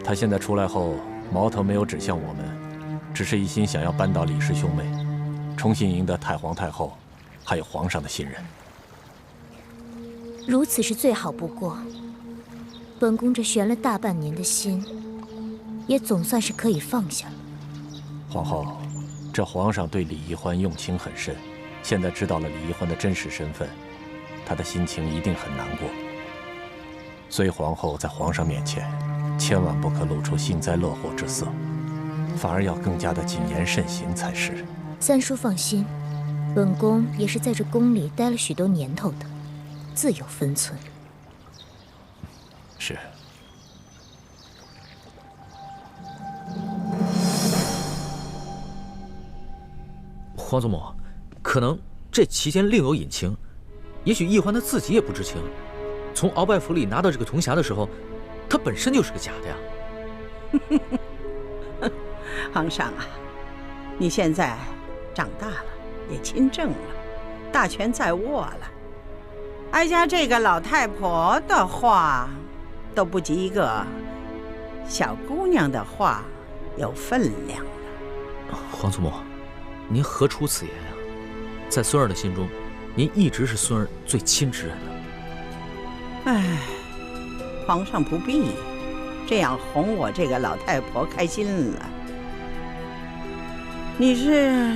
他现在出来后，矛头没有指向我们，只是一心想要扳倒李氏兄妹，重新赢得太皇太后还有皇上的信任。如此是最好不过。本宫这悬了大半年的心，也总算是可以放下了。皇后，这皇上对李易欢用情很深，现在知道了李易欢的真实身份，他的心情一定很难过。所以皇后在皇上面前，千万不可露出幸灾乐祸之色，反而要更加的谨言慎行才是。三叔放心，本宫也是在这宫里待了许多年头的，自有分寸。是。皇祖母，可能这期间另有隐情，也许易欢他自己也不知情。从鳌拜府里拿到这个铜匣的时候，它本身就是个假的呀。皇上啊，你现在长大了，也亲政了，大权在握了。哀家这个老太婆的话，都不及一个小姑娘的话有分量了。皇祖母，您何出此言啊？在孙儿的心中，您一直是孙儿最亲之人了。唉，皇上不必这样哄我这个老太婆开心了。你是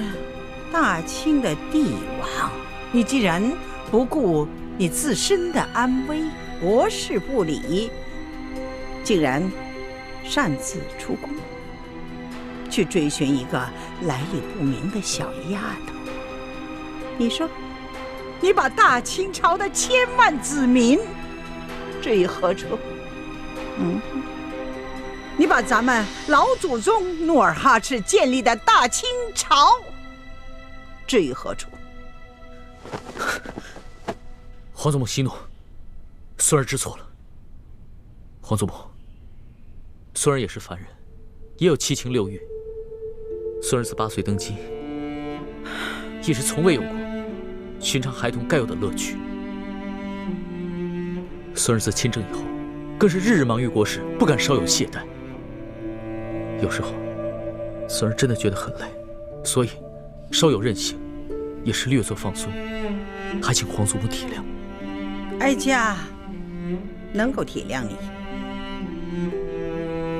大清的帝王，你既然不顾你自身的安危，国事不理，竟然擅自出宫，去追寻一个来历不明的小丫头。你说，你把大清朝的千万子民置于何处？你把咱们老祖宗努尔哈赤建立的大清朝置于何处？皇祖母息怒，孙儿知错了。皇祖母，孙儿也是凡人，也有七情六欲。孙儿自8岁登基，一直从未有过寻常孩童该有的乐趣。孙儿自亲政以后，更是日日忙于国事，不敢稍有懈怠。有时候，孙儿真的觉得很累，所以稍有任性，也是略作放松，还请皇祖母体谅。哀家能够体谅你，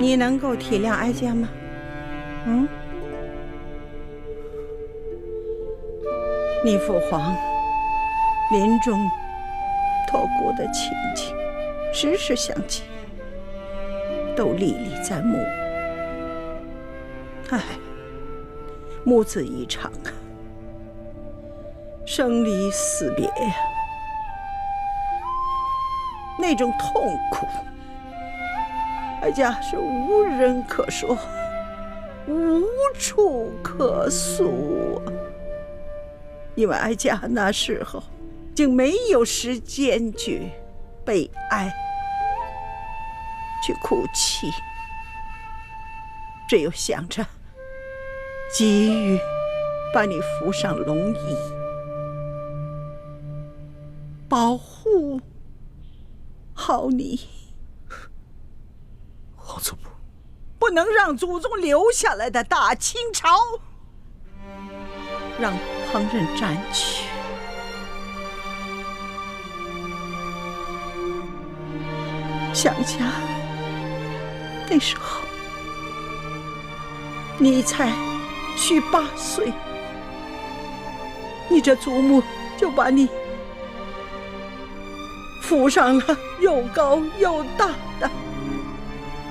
你能够体谅哀家吗？你父皇临终托孤的情景，时时想起，都历历在目。唉，母子一场啊，生离死别呀，那种痛苦，哀家是无人可说，无处可诉。因为哀家那时候竟没有时间去悲哀，去哭泣，只有想着急于把你扶上龙椅，保护好你。皇祖母，不能让祖宗留下来的大清朝让旁人占据。想想那时候你才虚8岁，你这祖母就把你扶上了又高又大的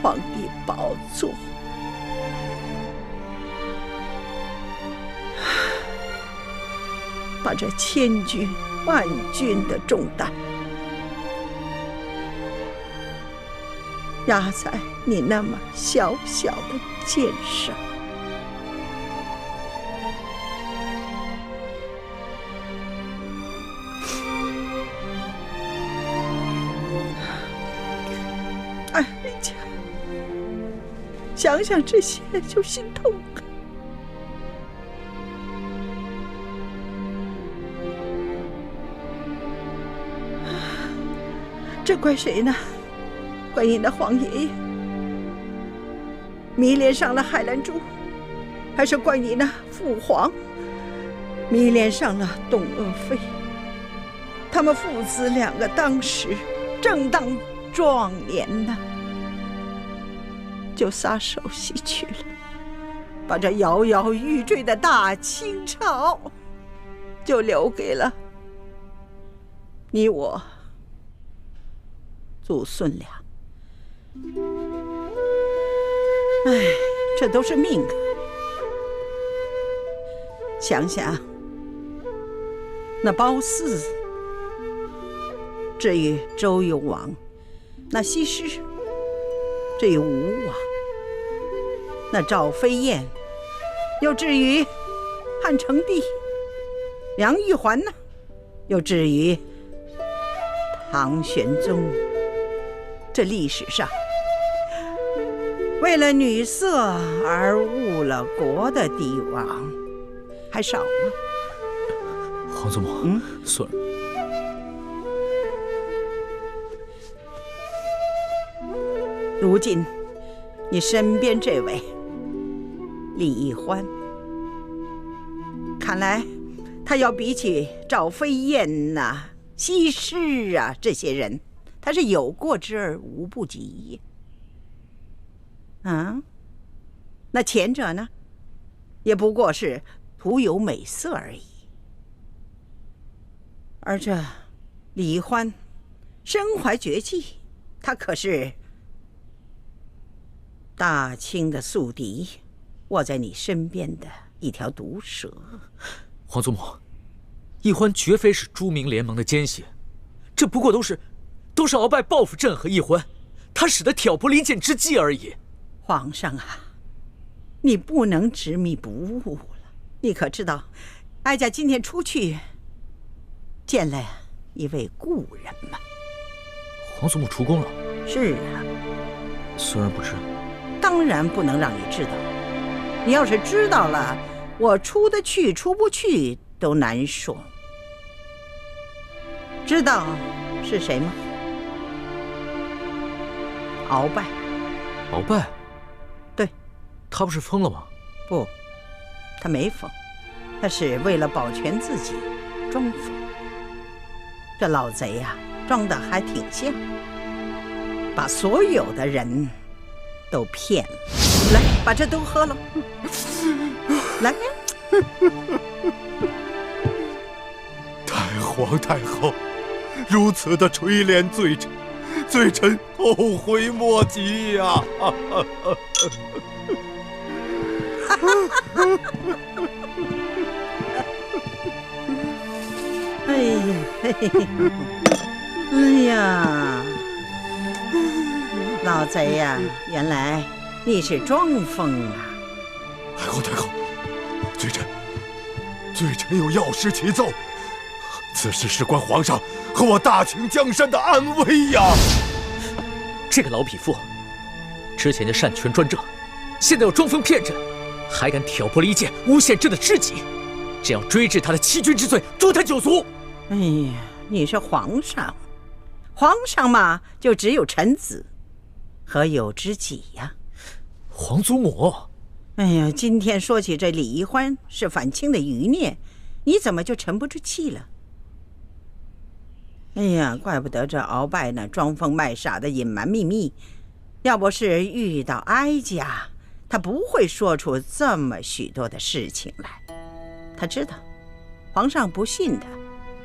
皇帝宝座，把这千军万军的重担压在你那么小小的肩上。哎呀，想想这些就心痛啊。这怪谁呢？怪你的皇爷爷迷恋上了海兰珠，还是怪你那父皇迷恋上了董鄂妃？他们父子两个当时正当壮年呢，就撒手西去了，把这摇摇欲坠的大清朝就留给了你我祖孙俩。哎，这都是命啊！想想那褒姒至于周幽王，那西施至于吴王，那赵飞燕又至于汉成帝，梁玉环呢，又至于唐玄宗。这历史上为了女色而误了国的帝王还少吗？皇祖母，孙儿。如今，你身边这位李易欢，看来他要比起赵飞燕呐、西施啊这些人，他是有过之而无不及。那前者呢，也不过是徒有美色而已。而这李易欢身怀绝技，他可是大清的宿敌，握在你身边的一条毒蛇。皇祖母，易欢绝非是朱明联盟的奸细，这不过都是鳌拜报复朕和易欢，他使的挑拨离间之计而已。皇上啊，你不能执迷不悟了。你可知道，哀家今天出去见了一位故人吗？皇祖母出宫了？是啊。孙儿不知。当然不能让你知道。你要是知道了，我出得去出不去都难说。知道是谁吗？鳌拜。鳌拜？对。他不是疯了吗？不，他没疯，他是为了保全自己装疯。这老贼呀，装得还挺像，把所有的人都骗了。来，把这都喝了。来。太皇太后如此的垂怜罪臣，罪臣后悔莫及呀！哎呀，老贼呀，原来你是装疯啊！太后太后，罪臣有要事启奏，此事事关皇上和我大清江山的安危呀！这个老匹夫，之前就擅权专政，现在又装疯骗朕，还敢挑拨离间，诬陷朕的知己，朕要追治他的欺君之罪，诛他九族！哎呀，你是皇上，皇上嘛，就只有臣子和有知己呀。皇祖母，哎呀，今天说起这李易欢是反清的余孽，你怎么就沉不住气了？哎呀，怪不得这鳌拜呢装疯卖傻的隐瞒秘密，要不是遇到哀家，他不会说出这么许多的事情来。他知道皇上不信他，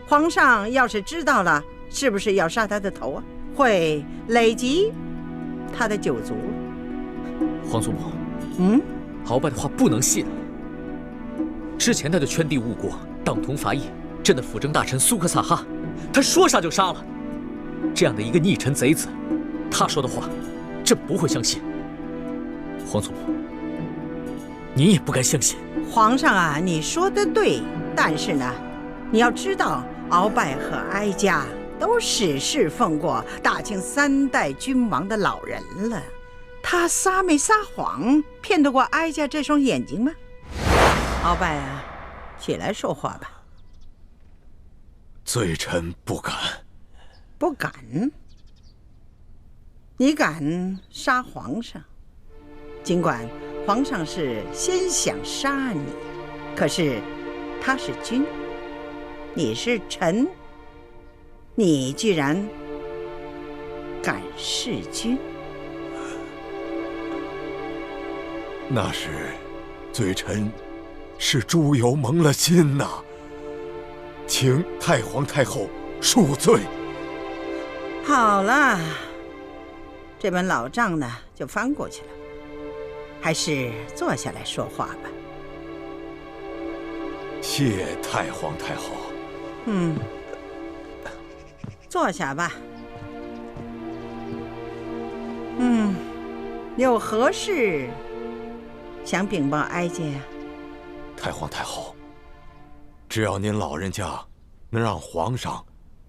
皇上要是知道了，是不是要杀他的头啊？会累及他的九族。皇祖母，鳌拜的话不能信。之前他就圈地误国，党同伐异，朕的辅政大臣苏克萨哈，他说杀就杀了。这样的一个逆臣贼子，他说的话，朕不会相信。皇祖母，你也不该相信。皇上啊，你说的对，但是呢，你要知道，鳌拜和哀家都是侍奉过大清3代君王的老人了，他撒没撒谎，骗得过哀家这双眼睛吗？鳌拜啊，起来说话吧。罪臣不敢。不敢？你敢杀皇上？尽管皇上是先想杀你，可是他是君，你是臣，你居然敢弑君？那是罪臣是猪油蒙了心呐，请太皇太后恕罪。好了，这本老账呢就翻过去了，还是坐下来说话吧。谢太皇太后。坐下吧。有何事想禀报哀家呀？太皇太后，只要您老人家能让皇上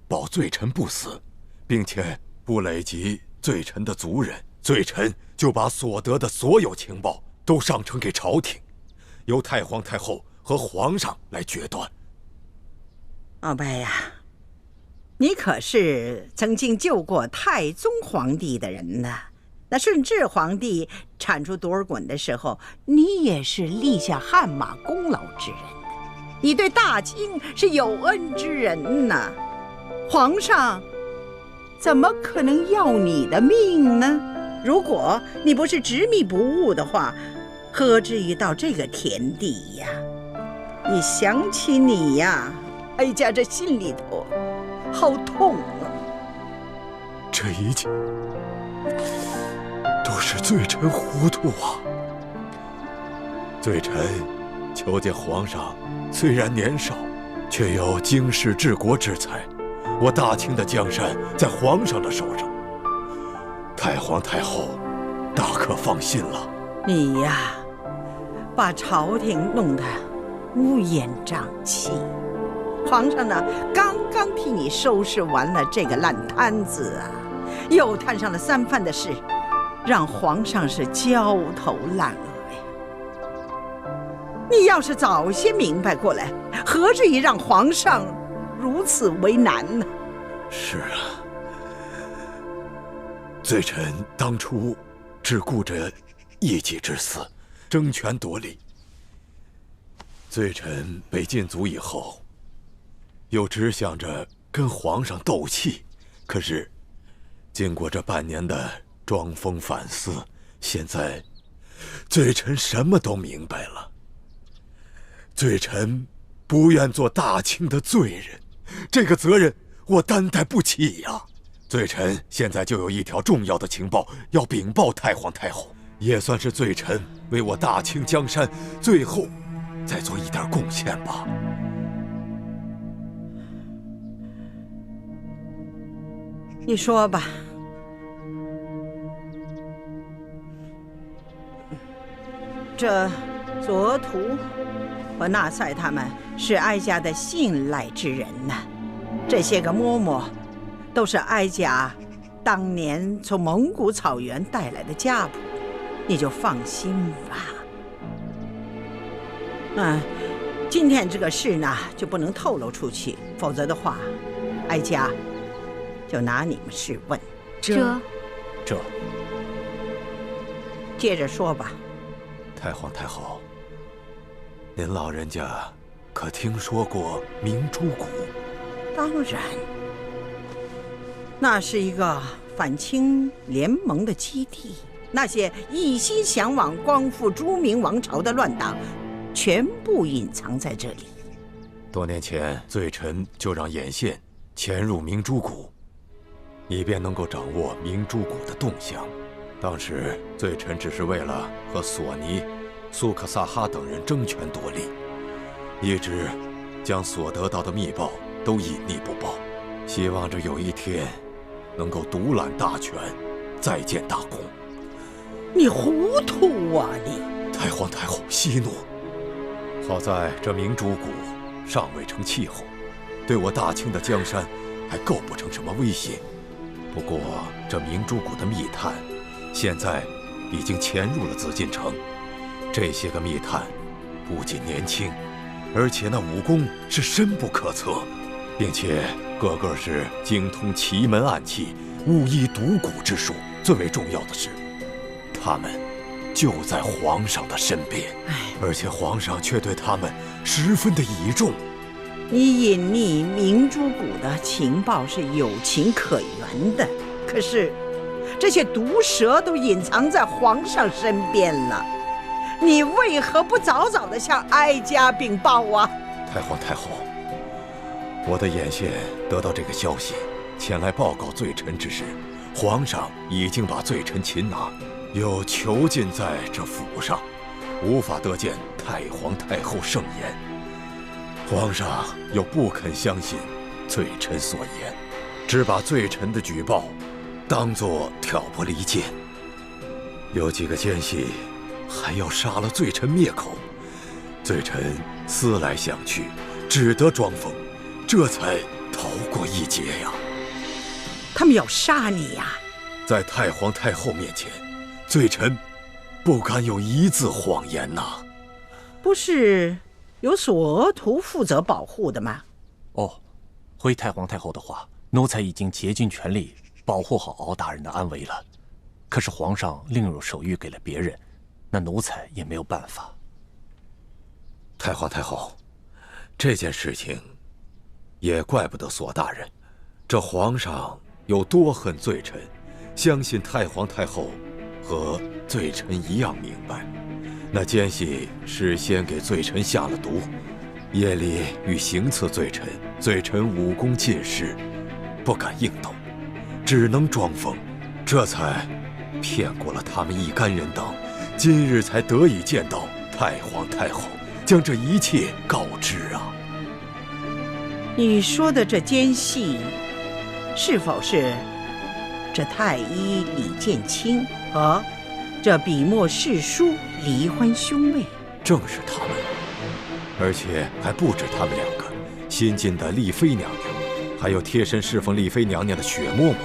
保罪臣不死，并且不累及罪臣的族人，罪臣就把所得的所有情报都上呈给朝廷，由太皇太后和皇上来决断。鳌拜呀，你可是曾经救过太宗皇帝的人呢。那顺治皇帝铲除多尔衮的时候，你也是立下汗马功劳之人的。你对大清是有恩之人呐，皇上怎么可能要你的命呢？如果你不是执迷不悟的话，何至于到这个田地呀？你想起你呀，哀家这心里头好痛啊！这一切都是罪臣糊涂啊！罪臣求见皇上，虽然年少，却有经世治国之才。我大清的江山在皇上的手上，太皇太后大可放心了。你呀，把朝廷弄得乌烟瘴气。皇上呢，刚刚替你收拾完了这个烂摊子啊，又摊上了3藩的事，让皇上是焦头烂额呀。你要是早些明白过来，何至于让皇上如此为难呢？是啊，罪臣当初只顾着一己之私，争权夺利。罪臣被禁足以后，又只想着跟皇上斗气。可是，经过这半年的装疯反思，现在罪臣什么都明白了。罪臣不愿做大清的罪人，这个责任我担待不起呀。罪臣现在就有一条重要的情报要禀报太皇太后，也算是罪臣为我大清江山最后再做一点贡献吧。你说吧。这左图和纳赛他们是哀家的信赖之人呐，这些个嬷嬷都是哀家当年从蒙古草原带来的家仆，你就放心吧。今天这个事呢就不能透露出去，否则的话，哀家就拿你们试问。这接着说吧。太皇太后，您老人家可听说过明珠谷？当然，那是一个反清联盟的基地，那些一心向往光复朱明王朝的乱党，全部隐藏在这里。多年前，罪臣就让眼线潜入明珠谷，以便能够掌握明珠谷的动向。当时，罪臣只是为了和索尼、苏克萨哈等人争权夺利，一直将所得到的密报都隐匿不报，希望着有一天能够独揽大权，再建大功。你糊涂啊你！太皇太后息怒。好在这明珠谷尚未成气候，对我大清的江山还构不成什么威胁。不过这明珠谷的密探现在已经潜入了紫禁城，这些个密探不仅年轻，而且那武功是深不可测，并且个个是精通奇门暗器、巫医独蛊之术。最为重要的是，他们就在皇上的身边，而且皇上却对他们十分的倚重。你隐匿明珠谷的情报是有情可原的，可是这些毒蛇都隐藏在皇上身边了，你为何不早早的向哀家禀报啊？太皇太后，我的眼线得到这个消息，前来报告罪臣之时，皇上已经把罪臣擒拿，又囚禁在这府上，无法得见太皇太后圣颜。皇上又不肯相信罪臣所言，只把罪臣的举报当作挑拨离间，有几个奸细还要杀了罪臣灭口。罪臣思来想去，只得装疯，这才逃过一劫呀。他们要杀你呀！在太皇太后面前，罪臣不敢有一字谎言呐。不是有索额图负责保护的吗？哦，回太皇太后的话，奴才已经竭尽全力保护好敖大人的安危了。可是皇上另有手谕给了别人，那奴才也没有办法。太皇太后，这件事情也怪不得索大人。这皇上有多恨罪臣，相信太皇太后和罪臣一样明白。那奸细事先给罪臣下了毒，夜里欲行刺罪臣，罪臣武功尽失，不敢应斗，只能装疯，这才骗过了他们一干人等，今日才得以见到太皇太后，将这一切告知啊。你说的这奸细，是否是这太医李建清和这笔墨侍书李欢兄妹？正是他们，而且还不止他们两个，新晋的丽妃娘娘，还有贴身侍奉丽妃娘娘的雪嬷嬷，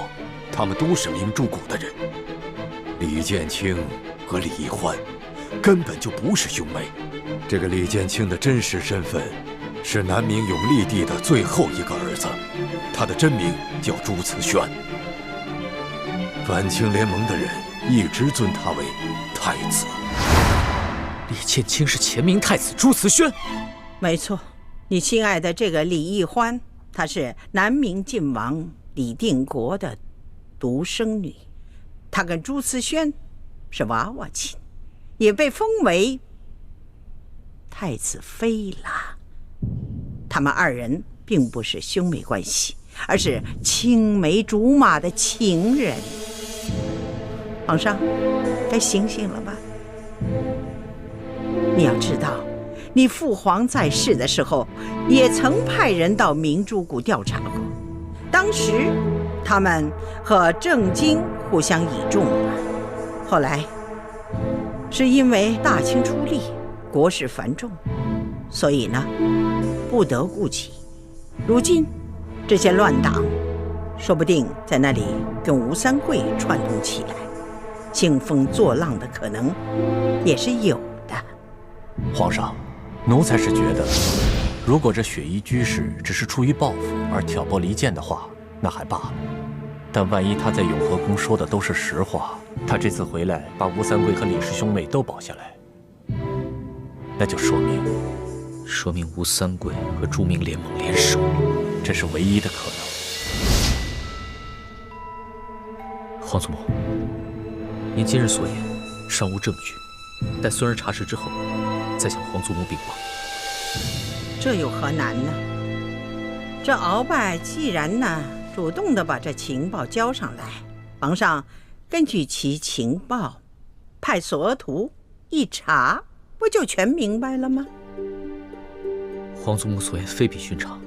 他们都是明珠谷的人。李建清和李易欢根本就不是兄妹。这个李建清的真实身份是南明永历帝的最后一个儿子，他的真名叫朱慈轩。反清联盟的人一直尊他为太子。李建清是前明太子朱慈轩？没错，你亲爱的这个李易欢，她是南明晋王李定国的独生女，她跟朱慈轩是娃娃亲，也被封为太子妃了。他们二人并不是兄妹关系，而是青梅竹马的情人。皇上，该醒醒了吧？你要知道，你父皇在世的时候，也曾派人到明珠谷调查过。当时，他们和郑经互相倚重了。后来，是因为大清出力，国事繁重，所以呢，不得顾及。如今，这些乱党，说不定在那里跟吴三桂串通起来，兴风作浪的可能也是有的。皇上，奴才是觉得，如果这雪衣居士只是出于报复而挑拨离间的话，那还罢了。但万一他在永和宫说的都是实话，他这次回来把吴三桂和李氏兄妹都保下来，那就说明吴三桂和朱明联盟联手，这是唯一的可能。皇祖母，您今日所言尚无证据，待孙儿查实之后，再向皇祖母禀报。这有何难呢？这鳌拜既然呢主动的把这情报交上来，皇上根据其情报派所图一查，不就全明白了吗？皇祖母所言非比寻常，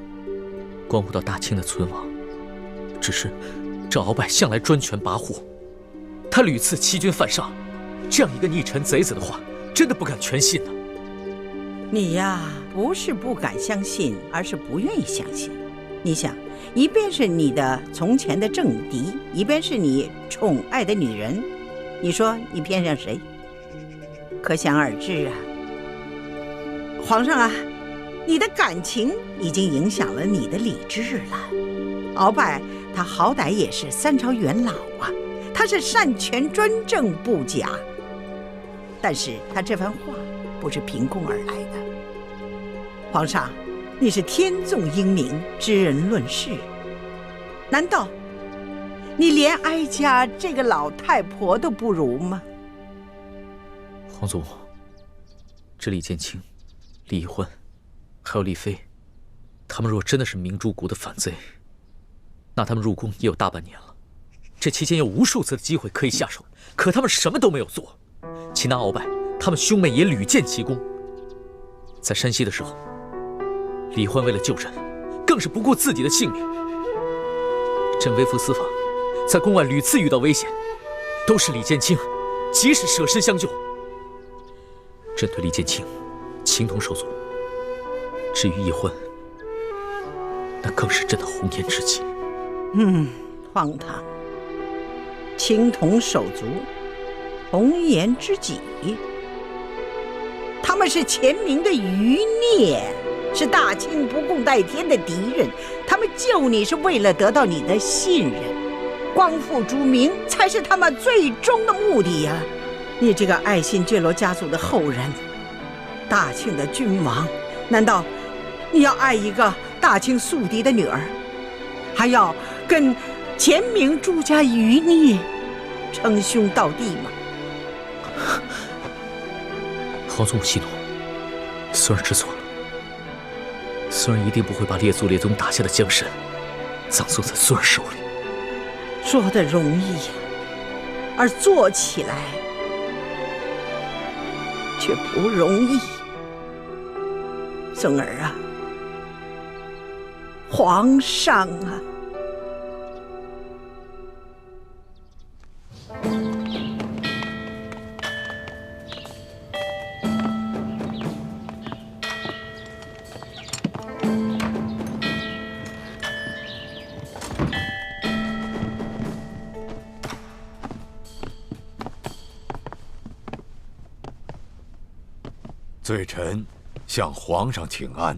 关乎到大清的存亡。只是这鳌拜向来专权跋扈，他屡次欺君犯上，这样一个逆臣贼子的话，真的不敢全信呢。你呀，不是不敢相信，而是不愿意相信。你想，一边是你的从前的政敌，一边是你宠爱的女人，你说你偏向谁？可想而知啊。皇上啊，你的感情已经影响了你的理智了。鳌拜他好歹也是三朝元老啊，他是擅权专政不假，但是他这番话不是凭空而来的。皇上，你是天纵英明，知人论事，难道你连哀家这个老太婆都不如吗？皇祖母，这李建清、李易欢还有丽妃，他们若真的是明珠谷的反贼，那他们入宫也有大半年了，这期间有无数次的机会可以下手，可他们什么都没有做。擒拿鳌拜，他们兄妹也屡建奇功。在山西的时候，李欢为了救朕，更是不顾自己的性命。朕微服私访，在宫外屡次遇到危险，都是李建清及时舍身相救。朕对李建清情同手足，至于易欢，那更是朕的红颜知己。荒唐！情同手足，红颜知己，他们是前明的余孽，是大清不共戴天的敌人，他们救你是为了得到你的信任，光复朱明才是他们最终的目的呀！你这个爱新觉罗家族的后人，大清的君王，难道你要爱一个大清宿敌的女儿，还要跟前明朱家余孽称兄道弟吗？皇宗息怒，孙儿知错了。孙儿一定不会把列祖列宗打下的江山葬送在孙儿手里。说的容易呀，而做起来却不容易。孙儿啊，皇上啊！罪臣向皇上请安。